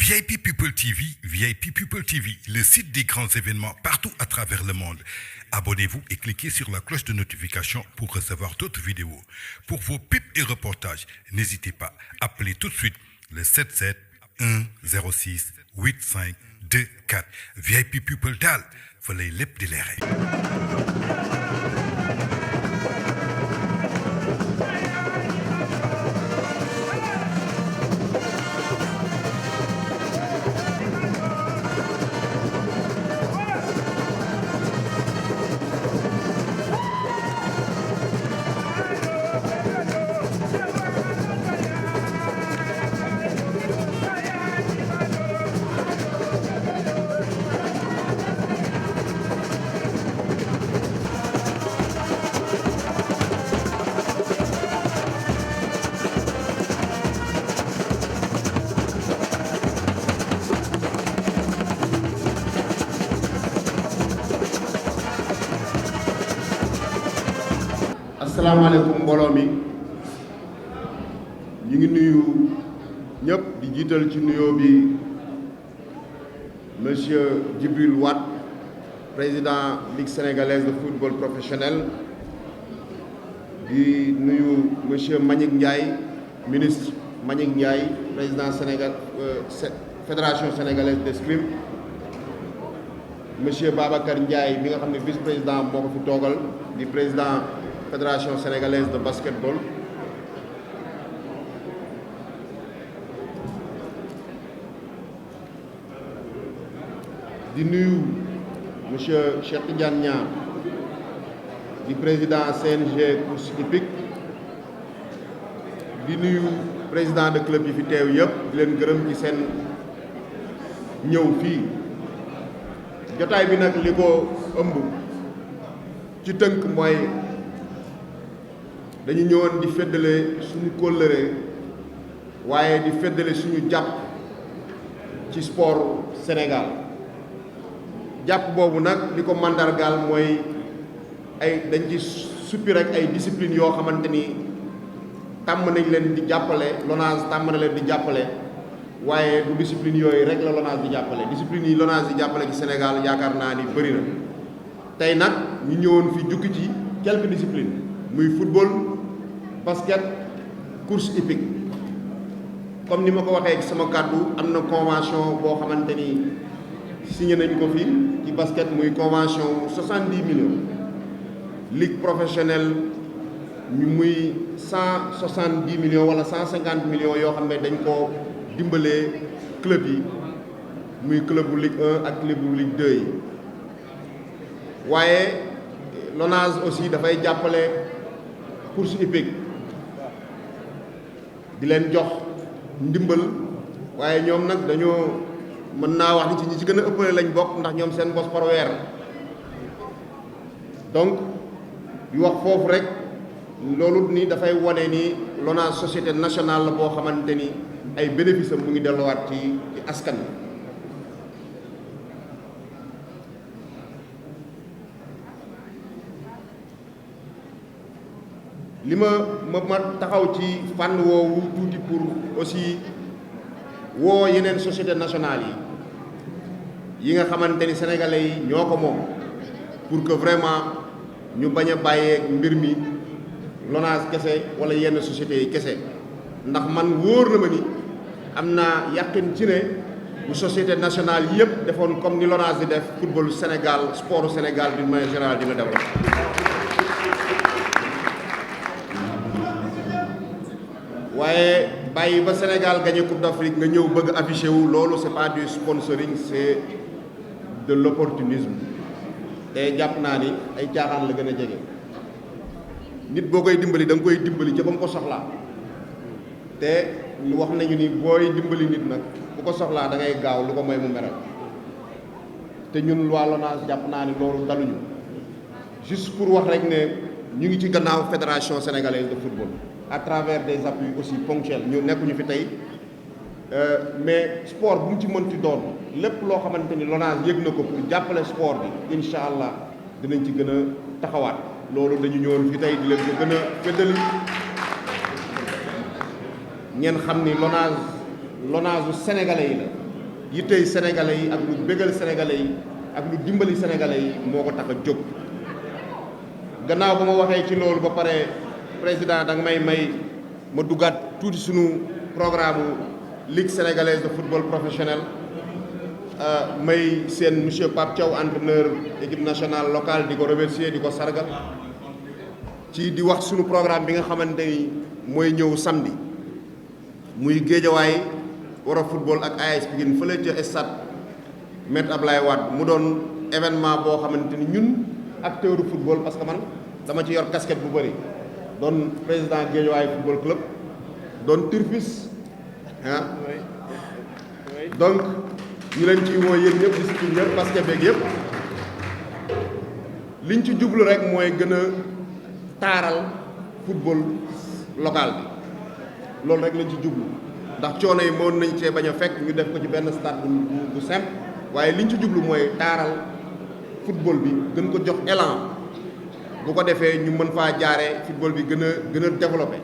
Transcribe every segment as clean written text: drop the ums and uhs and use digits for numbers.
VIP People TV, VIP People TV, le site des grands événements partout à travers le monde. Abonnez-vous et cliquez sur la cloche de notification pour recevoir d'autres vidéos. Pour vos pubs et reportages, n'hésitez pas, appelez tout de suite le 77 106 85 24. VIP People daal fa lay lépp di leere. asalaamaaleykum mbooloo mi ñu ngi nuyu ñëpp di jiital ci nuyoo bi monsieur Djibril Wade président Ligue sénégalaise de football professionnel di nuyu monsieur Mbagnick Ndiaye ministre Mbagnick Ndiaye président fédération sénégalaise d'escrime monsieur Babacar Ndiaye mi nga xam ne vice président moo ko fi toogal di président fédération sénégalaise de basketball di nuyu monsieur Cheikh Tidiane Niang di président CNG course hippique di nuyu président de club yi fi teew yëpp di leen gërëm ci seen ñëw fii jotaay bi nag li ko ëmb ci tënk mooy dañu ñëwoon di feddale suñu kóllëre waaye di feddale suñu jàpp ci sport Sénégal jàpp boobu nag li ko màndargaal mooy dañ ci suppi rek ay discipline yoo xamante ni tàmm nañ leen di jàppale LONASE tàmm na leen di jàppale waaye du discipline yooyu rek la LONASE di jàppale discipline yi LONASE di jàppale ci Sénégal yaakaar naa ni bëri na tey nag ñu ñëwoon fi jukki ci quelques disciplines muy football basket course hippique comme ni ma ko waxee ci sama kàddu am na convention boo xamante ni signé nañ ko fi ci basket muy convention 70 millions ligue professionnelle ñu muy 170 millions wala 150 millions yoo xam ne dañ ko dimbalee club yi muy club bu ligue 1 ak club bu ligue 2 yi waaye LONASE aussi dafay jàppale course hippique di leen jox ndimbal waaye ñoom nag dañoo mën naa wax ni ci ñi ci gën a ëppale lañ bokk ndax ñoom seen bos par weer donc di wax foofu rek loolu ni dafay wane ni LONASE société nationale la boo xamante ni ay bénéfice am mu ngi delluwaat ci askan wi li ma taxaw ci fànn woowu tuuti pour aussi woo yeneen société nationale yi nga xamante ni sénégalais yi ñoo ko moom pour que vraiment ñu bañ a bàyyee mbir mi LONASE kese wala yenn sociétés yi kese ndax man wóor na ma ni am naa yàqin ci ne bu société nationale yëpp defoon comme ni LONASE di def footballu Sénégal sportu Sénégal d'une manière générale dina développé. waaye bàyyi ba Sénégal gagné Coupe d'Afrique nga ñëw bëgg affiché wu loolu c'est pas du sponsoring c'est de l'opportunisme te jàpp naa ni ay caaxaan la gën a jege nit boo koy dimbali da nga koy dimbali ca ba mu ko soxlaa te wax nañu ni booy dimbali nit nag bu ko soxlaa da ngay gaaw lu ko may mu meral te ñun waa LONASE jàpp naa ni loolu daluñu juste pour wax rek ne ñu ngi ci gannaaw fédération sénégalaise de football à travers des appuis aussi ponctuels ñu nekkuñu fi tey mais sport bu mu ci mënti doon lépp loo xamante ni LONASE yëg na ko pour jàppale sport bi incha allah dinañ ci gën a taxawaat loolu dañu ñëwoon fi tey di leen ko gën a féddali ngeen xam ni LONASE u sénégalais yi la yittey sénégalais yi ak lu bégal sénégalais yi ak lu dimbali sénégalais yi moo ko tax a jóg. gannaaw ba ma waxee ci loolu ba pare président da nga may ma duggaat tuuti sunu programme ligue sénégalaise de football professionnel may seen monsieur Pape Thiaw entraîneur équipe nationale locale di ko remercier di ko sargal ci di wax sunu programme bi nga xamante ni mooy ñëw samedi muy Géejawaay war a football ak AS Pikine fële ca stade Me Abdoulaye Wade mu doon événement boo xamante ni ñun acteur football parce que man dama ci yor casquette bu bëri doon président Guédiawaye football club doon turfis donc ñu leen ci woo yéen ñëpp discipline yëpp basket beeg yëpp liñ ci jublu rek mooy gën a taaral football local bi loolu rek lañ ci jublu ndax coono yi mën nañ cee bañ a fekk ñu def ko ci benn stade bu simple waaye liñ ci jublu mooy taaral football bi gën ko jox élan bu ko defee ñu mën faa jaaree football bi gën a développé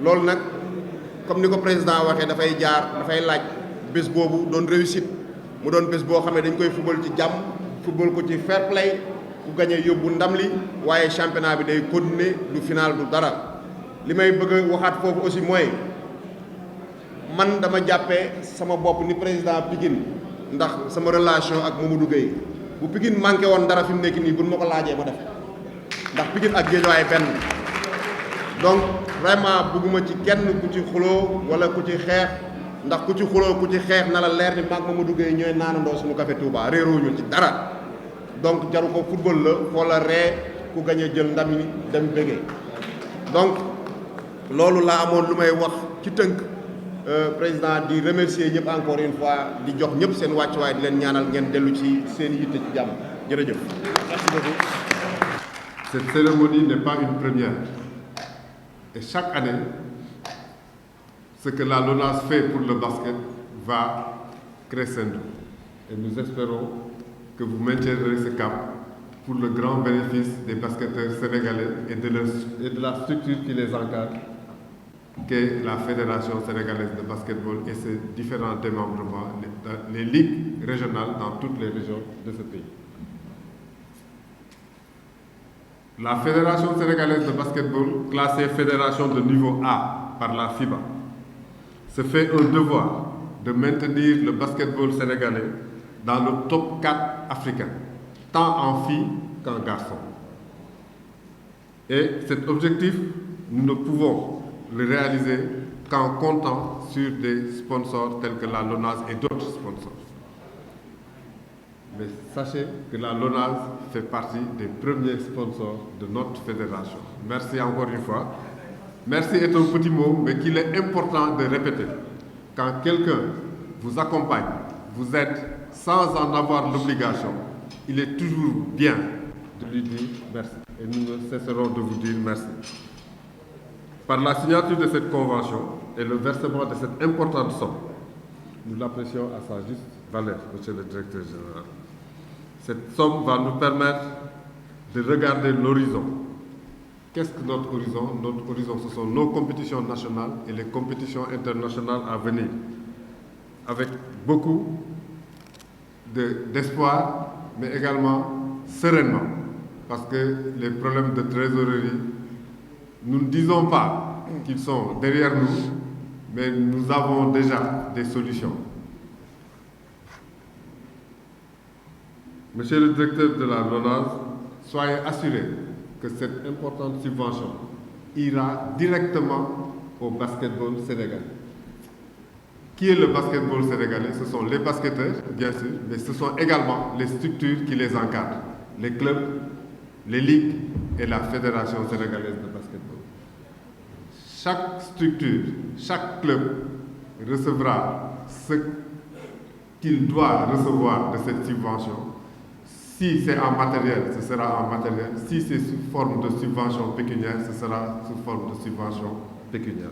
loolu nag comme ni ko président waxee dafay laaj bés boobu doon réussite mu doon bés boo xam ne dañ koy football ci jàmm football ko ci fair play ku gagné yóbbu ndam li waaye championnat bi day continuer du final du dara li may bëgg a waxaat foofu aussi mooy man dama jàppee sama bopp ni président Pikine ndax sama relation ak Mamadou Gueye bu Pikine manqué woon dara fi mu nekk nii buñ ma ko laajee ma def ndax Pikine ak Guédiawaye benn donc vraiment bëgguma ci kenn ku ci xuloo wala ku ci xeex ndax ku ci xuloo ku ci xeex na la leer ni maag Mamadou Gueye ñooy naanandoo suñu café Touba réeroowuñu ci dara donc jaru ko football la foo la ree ku gañe jël ndam yi dem bëggee donc loolu laa amoon lu may wax ci tënk président di remercier ñëpp encore une fois di jox ñëpp seen wàccuwaay di leen ñaanal ngeen dellu ci seen yitte ci jàmm jërëjëf. Merci beaucoup. Cette cérémonie n'est pas une première. Et chaque année, ce que la LONASE fait pour le basket va crescendo. Et nous espérons que vous maintiendrez ce cap pour le grand bénéfice des basketteurs sénégalais et de la structure qui les encadre, qu'est la Fédération sénégalaise de basketball et ses différents démembrements, les ligues régionales dans toutes les régions de ce pays. La Fédération sénégalaise de basketball, classée fédération de niveau A par la FIBA, se fait un devoir de maintenir le basketball sénégalais dans le top 4 africain, tant en filles qu'en garçons. Et cet objectif, nous ne pouvons le réaliser qu'en comptant sur des sponsors tels que la LONASE et d'autres sponsors. Mais sachez que la LONASE fait partie des premiers sponsors de notre fédération. Merci encore une fois. Merci est un petit mot, mais qu'il est important de répéter. Quand quelqu'un vous accompagne, vous aide sans en avoir l'obligation, il est toujours bien de lui dire merci. Et nous ne cesserons de vous dire merci. Par la signature de cette convention et le versement de cette importante somme, nous l'apprécions à sa juste valeur, Monsieur le Directeur général. Cette somme va nous permettre de regarder l'horizon. Qu'est-ce que notre horizon? Notre horizon, ce sont nos compétitions nationales et les compétitions internationales à venir, avec beaucoup d'espoir, mais également sereinement, parce que les problèmes de trésorerie, nous ne disons pas qu'ils sont derrière nous, mais nous avons déjà des solutions. Monsieur le directeur de la LONASE, soyez assuré que cette importante subvention ira directement au basketball sénégalais. Qui est le basketball sénégalais? Ce sont les basketteurs, bien sûr, mais ce sont également les structures qui les encadrent, les clubs, les ligues et la Fédération sénégalaise de basketball. Chaque structure, chaque club recevra ce qu'il doit recevoir de cette subvention. Si c'est en matériel, ce sera en matériel. Si c'est sous forme de subvention pécuniaire, ce sera sous forme de subvention pécuniaire.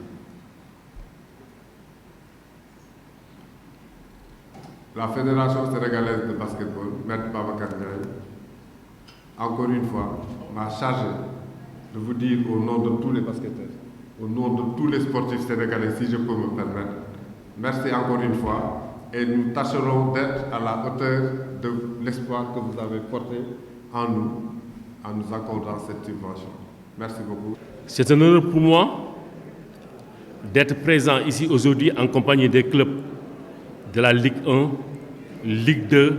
La Fédération sénégalaise de basketball, Maître Babacar Ndiaye, encore une fois, m'a chargé de vous dire au nom de tous les basketteurs, au nom de tous les sportifs sénégalais, si je peux me permettre, merci encore une fois et nous tâcherons d'être à la hauteur de l'espoir que vous avez porté en nous accordant cette subvention. Merci beaucoup. C'est un honneur pour moi d'être présent ici aujourd'hui en compagnie des clubs de la Ligue 1, Ligue 2,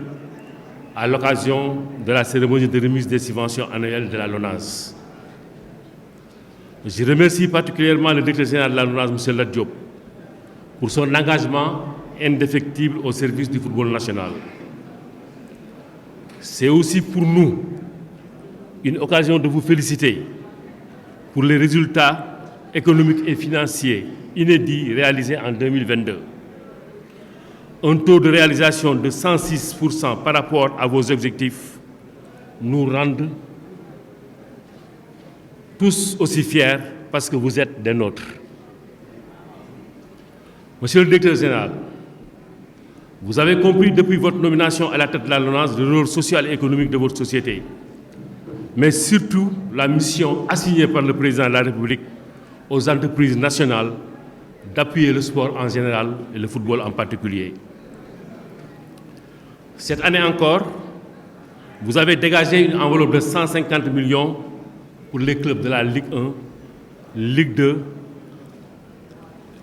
à l'occasion de la cérémonie de remise des subventions annuelles de la LONASE. Je remercie particulièrement le directeur général de la LONASE, M. Lat Diop, pour son engagement indéfectible au service du football national. C'est aussi pour nous une occasion de vous féliciter pour les résultats économiques et financiers inédits réalisés en 2022. Un taux de réalisation de 106% par rapport à vos objectifs nous rendent tous aussi fiers parce que vous êtes des nôtres. Monsieur le directeur général, vous avez compris depuis votre nomination à la tête de la LONASE le rôle social et économique de votre société, mais surtout la mission assignée par le président de la République aux entreprises nationales d'appuyer le sport en général et le football en particulier. Cette année encore, vous avez dégagé une enveloppe de 150 millions pour les clubs de la Ligue 1, Ligue 2,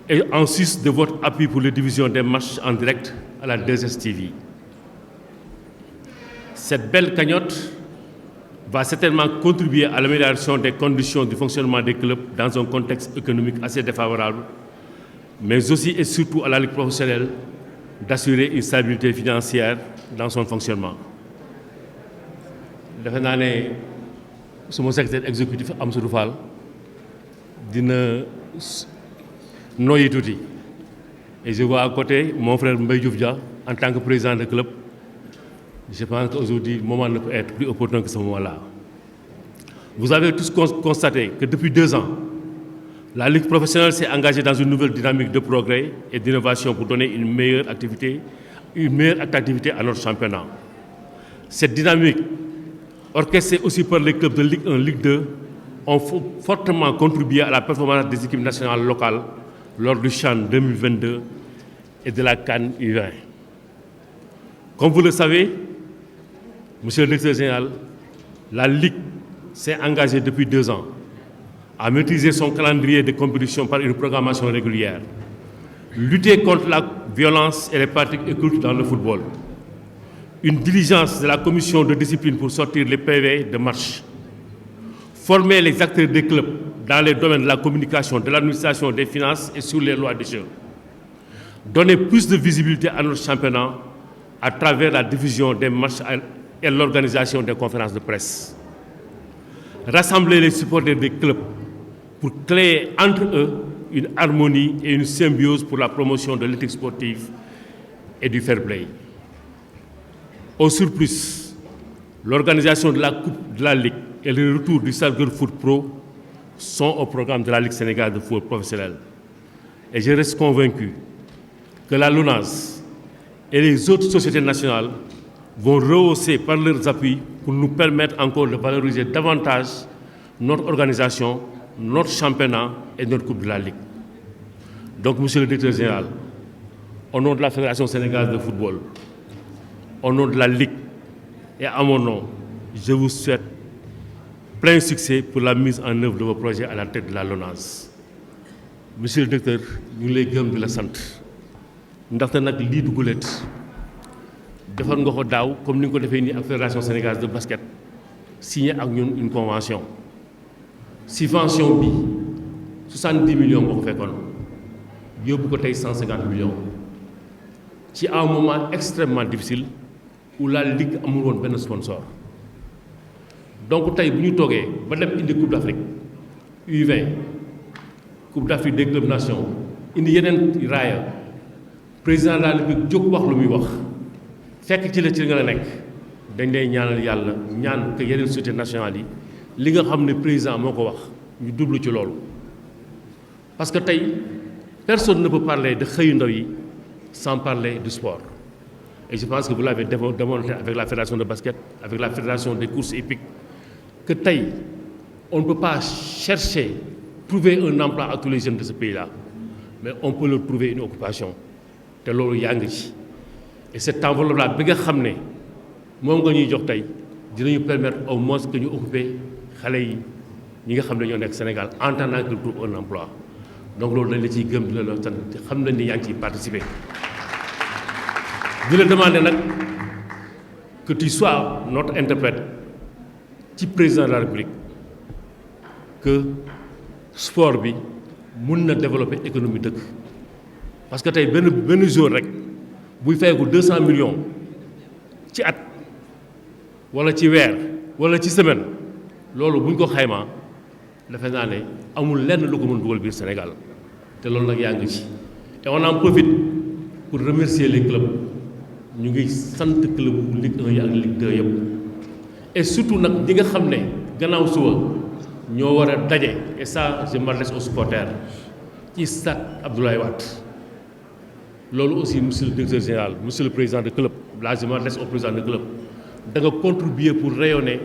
et en sus de votre appui pour les divisions des matchs en direct à la 2STV. Cette belle cagnotte va certainement contribuer à l'amélioration des conditions du fonctionnement des clubs dans un contexte économique assez défavorable, mais aussi et surtout à la Ligue professionnelle d'assurer une stabilité financière dans son fonctionnement. defe naa ne suma secrétaire exécutif Amsatou Fall dina noyyi tuuti et je vois à côté mon frère Mbaye Diouf Dia en tant que président de club. Je pense qu'aujourd'hui, le moment ne peut être plus opportun que ce moment-là. Vous avez tous constaté que depuis 2 ans, la Ligue professionnelle s'est engagée dans une nouvelle dynamique de progrès et d'innovation pour donner une meilleure attractivité à notre championnat. Cette dynamique, orchestrée aussi par les clubs de Ligue 1, Ligue 2, ont fortement contribué à la performance des équipes nationales locales lors du CHAN 2022 et de la CAN U20. Comme vous le savez, Monsieur le directeur général, la Ligue s'est engagée depuis 2 ans à maîtriser son calendrier de compétition par une programmation régulière, lutter contre la violence et les pratiques occultes dans le football, une diligence de la commission de discipline pour sortir les PV de match, former les acteurs des clubs dans les domaines de la communication, de l'administration, des finances et sur les lois des jeux, donner plus de visibilité à notre championnat à travers la diffusion des matchs et l'organisation des conférences de presse. Rassembler les supporters des clubs pour créer entre eux une harmonie et une symbiose pour la promotion de l'éthique sportive et du fair play. Au surplus, l'organisation de la Coupe de la Ligue et le retour du Salgueur Foot Pro sont au programme de la Ligue sénégalaise de football professionnel. Et je reste convaincu que la LONASE et les autres sociétés nationales vont rehausser par leurs appuis pour nous permettre encore de valoriser davantage notre organisation, notre championnat et notre Coupe de la Ligue. Donc, Monsieur le directeur général, au nom de la Fédération sénégalaise de football, au nom de la Ligue et à mon nom, je vous souhaite plein succès pour la mise en œuvre de vos projets à la tête de la LONASE. Monsieur le directeur, ñu ngi lay gërëm di la sant ndaxte nag lii du guléet defar nga ko daaw comme ni nga ko defee nii ak Fédération sénégalaise de basket signé ak ñun une convention subvention bi 70 millions moo ko fekkoon yóbbu ko tey 150 millions ci un moment extrêmement difficile où la Ligue amul woon benn sponsor. Donc tey bu ñu toogee ba dem indi Coupe d'Afrique U20 Coupe d'Afrique des clubs nations indi yeneen raaya président de la République jóg wax lu muy wax fekk ci nga la nekk dañ lay ñaanal yàlla ñaan que yeneen sociétés nationales yi li nga xam ne président moo ko wax ñu double ci loolu. Parce que tey personne ne peut parler de xëyu ndaw yi sans parler du sport. Et je pense que vous l'avez démontré avec la fédération de basket, avec la fédération des courses hippiques, que tey on ne peut pas chercher, trouver un emploi à tous les jeunes de ce pays-là, mais on peut leur trouver une occupation. te loolu yaa ngi ci et cette enveloppe-là bi nga xam ne moom nga ñuy jox tey dinañu permettre au moins que ñu occuper xale yi ñi nga xam ne ñoo nekk Sénégal en tant que trouve un emploi donc loolu dañ la ciy gëm di la sant xam nañ ni yaa ngi ciy participer di la demander nag que tu sois notre interprète ci président de la République que sport bi mun na développer économie dëkk parce que tey benn jour rek buy fayeku 200 millions ci at wala ci weer wala ci semaine loolu bu ñu ko xaymaa defe naa ne amul lenn lu ko mën dugal biir Sénégal te loolu nag yaa ngi ci et on en profite pour remercier les clubs ñu ngi sant club Ligue 1 yi ak Ligue 2 yëpp et surtout nag ñi nga xam ne gannaaw suba ñoo war a daje et ça je m'adresse aux supporters ci stade Abdoulaye Wade loolu aussi monsieur le directeur général monsieur le président de club là je m'adresse au président de club da nga contribuer pour rayonner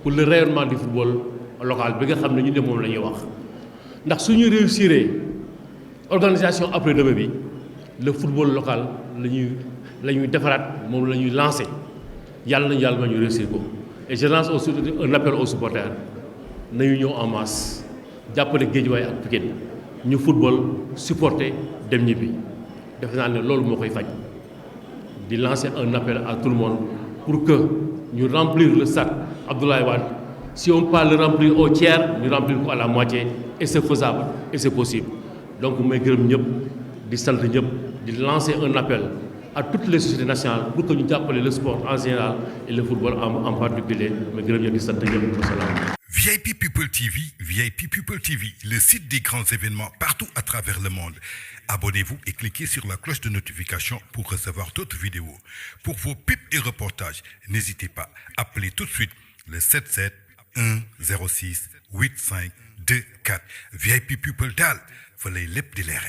pour le rayonnement du football local bi nga xam ne ñu ne moom la ñuy wax ndax suñu réussir organisation après demain bi le football local la ñuy defaraat moom la ñuy lancer yàlla nañu yàlla ma ñu réussir ko et je lance aussi un appel aux supporters nañu ñëw en masse jàppale Guédiawaye ak Pikine ñu football supporter dem ñibbi defe naa ne loolu moo koy faj di lancer un appel à tout le monde pour que ñu remplir le stade Abdoulaye Wade si on peut le remplir au tiers ñu remplir ko à la moitié et c'est faisable et c'est possible donc may gërëm ñëpp di sant ñëpp di lancer un appel à toutes les sociétés nationales pour que ñu jàppale le sport en général et le football en particulier may gërëm ñëpp di sant ñëpp wasalaam. VIP People TV, VIP People TV, le site des grands événements partout à travers le monde. Abonnez-vous et cliquez sur la cloche de notification pour recevoir d'autres vidéos. Pour vos pips et reportages, n'hésitez pas, appelez tout de suite le 77 106 85 24. VIP People daal fa lay lépp di leere.